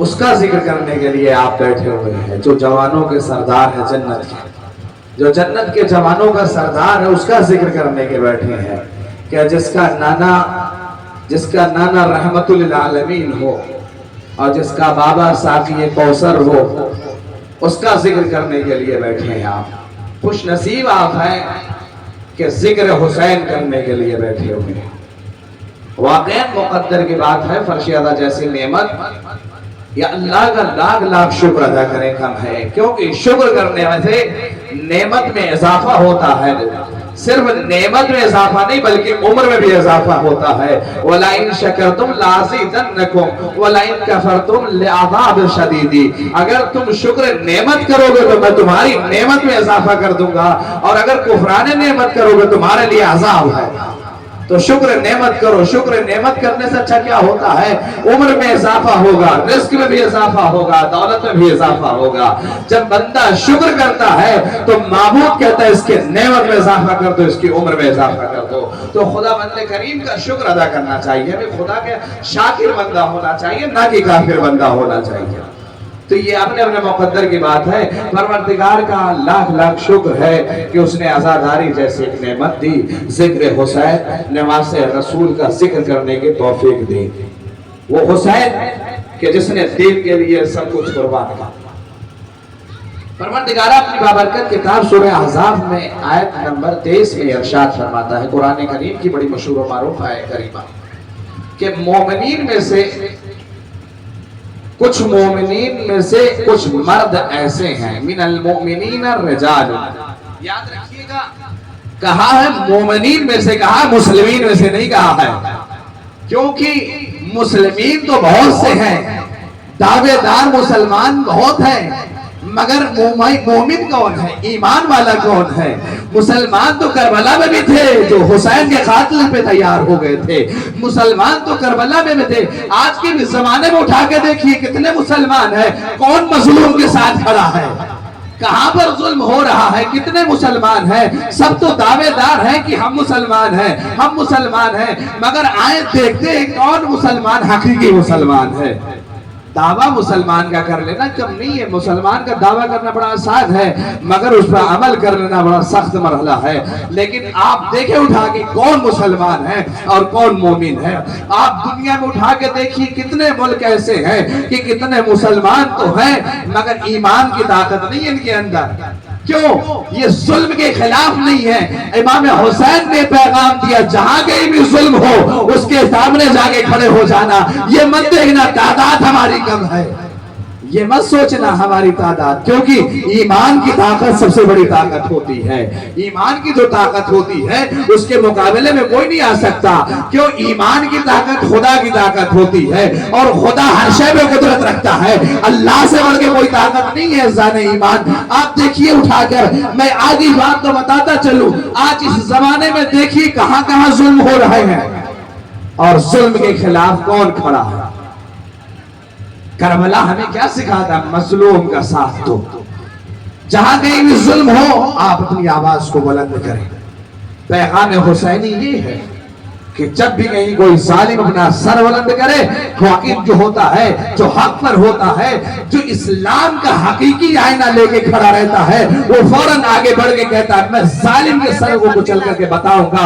اس کا ذکر کرنے کے لیے آپ بیٹھے ہوئے ہیں، جو جوانوں کے سردار ہے جنت کے، جو جنت کے جوانوں کا سردار ہے، اس کا ذکر کرنے کے بیٹھے ہیں کہ جس کا نانا رحمت للعالمین ہو اور جس کا بابا ساقی کوثر ہو، اس کا ذکر کرنے کے لیے بیٹھے ہیں آپ۔ خوش نصیب آپ ہیں کہ ذکر حسین کرنے کے لیے بیٹھے ہوئے ہیں۔ واقعاً مقدر کی بات ہے، فرش ادا جیسی نعمت یا اللہ کا لاکھ لاکھ شکر ادا کریں کم ہے، کیونکہ شکر کرنے سے نعمت میں اضافہ ہوتا ہے، صرف نعمت میں اضافہ نہیں بلکہ عمر میں بھی اضافہ ہوتا ہے۔ وَلَئِن شَكَرْتُمْ لَأَزِيدَنَّكُمْ وَلَئِن كَفَرْتُمْ لِعَذَابٍ شَدِيدٍ۔ اگر تم شکر نعمت کرو گے تو میں تمہاری نعمت میں اضافہ کر دوں گا، اور اگر کفران نعمت کرو گے تمہارے لیے عذاب ہے۔ تو شکر نعمت کرو۔ شکر نعمت کرنے سے اچھا کیا ہوتا ہے؟ عمر میں اضافہ ہوگا، رزق میں بھی اضافہ ہوگا، دولت میں بھی اضافہ ہوگا۔ جب بندہ شکر کرتا ہے تو معبود کہتا ہے اس کے نعمت میں اضافہ کر دو، اس کی عمر میں اضافہ کر دو۔ تو خدا بندے کریم کا شکر ادا کرنا چاہیے، ہمیں خدا کے شاکر بندہ ہونا چاہیے، نہ کہ کافر بندہ ہونا چاہیے۔ تو یہ اپنے مقدر کی بات ہے۔ پروردگار کا لاکھ لاکھ شکر ہے کہ اس نے عزاداری جیسے ایک نعمت دی، ذکر حسین، نماز رسول کا ذکر کرنے کی توفیق دی۔ وہ حسین کہ جس نے دین کے لیے سب کچھ قربان کیا۔ پروردگار اپنی بابرکت کتاب سورہ احزاب میں آیت نمبر 23 میں ارشاد فرماتا ہے، قرآن کریم کی بڑی مشہور و معروف آیت کریمہ، کہ مومنین میں سے کچھ مرد ایسے ہیں، من المؤمنین الرجال، یاد رکھیے گا، کہا ہے مومنین میں سے، کہا مسلمین میں سے نہیں کہا ہے، کیونکہ مسلمین تو بہت سے ہیں، دعوے دار مسلمان بہت ہیں، مگر مومن کون ہے؟ ایمان والا کون ہے؟ مسلمان تو کربلا میں بھی تھے جو حسین کے قاتل پہ تیار ہو گئے تھے، مسلمان تو کربلا میں بھی تھے۔ آج کے زمانے میں اٹھا کے دیکھیے کتنے مسلمان ہیں، کون مظلوم کے ساتھ کھڑا ہے، کہاں پر ظلم ہو رہا ہے، کتنے مسلمان ہیں، سب تو دعوے دار ہیں کہ ہم مسلمان ہیں، ہم مسلمان ہیں، مگر آئیں دیکھتے ہیں کون مسلمان حقیقی مسلمان ہے۔ دعویٰ مسلمان کا کر لینا کم نہیں ہے، مسلمان کا دعویٰ کرنا بڑا آسان ہے، مگر اس پر عمل کر لینا بڑا سخت مرحلہ ہے۔ لیکن آپ دیکھیں اٹھا کے کون مسلمان ہے اور کون مومن ہے۔ آپ دنیا میں اٹھا کے دیکھیے کتنے ملک ایسے ہیں کہ کتنے مسلمان تو ہیں مگر ایمان کی طاقت نہیں ان کے اندر۔ کیوں؟ یہ ظلم کے خلاف نہیں ہے۔ امام حسین نے پیغام دیا، جہاں کہیں بھی ظلم ہو اس کے سامنے جا کے کھڑے ہو جانا۔ یہ مت دیکھنا تعداد ہماری کم ہے، یہ مت سوچنا ہماری تعداد، کیونکہ ایمان کی طاقت سب سے بڑی طاقت ہوتی ہے۔ ایمان کی جو طاقت ہوتی ہے اس کے مقابلے میں کوئی نہیں آ سکتا، کیوں؟ ایمان کی طاقت خدا کی طاقت ہوتی ہے، اور خدا ہر شے میں قدرت رکھتا ہے، اللہ سے بڑھ کے کوئی طاقت نہیں ہے ذات ایمان۔ آپ دیکھیے اٹھا کر، میں آج ہی بات تو بتاتا چلوں، آج اس زمانے میں دیکھیے کہاں کہاں ظلم ہو رہے ہیں اور ظلم کے خلاف کون کھڑا ہے۔ کربلا ہمیں کیا سکھاتا؟ مظلوم کا ساتھ دو، جہاں کہیں بھی ظلم ہو آپ اپنی آواز کو بلند کریں۔ پیغام حسینی یہ ہے کہ جب بھی کہیں کوئی ظالم اپنا سر بلند کرے، حاکم جو ہوتا ہے، جو حق پر ہوتا ہے، جو اسلام کا حقیقی آئینہ لے کے کھڑا رہتا ہے، وہ فوراً آگے بڑھ کے کہتا ہے میں ظالم کے سر کو کچل کر کے بتاؤں گا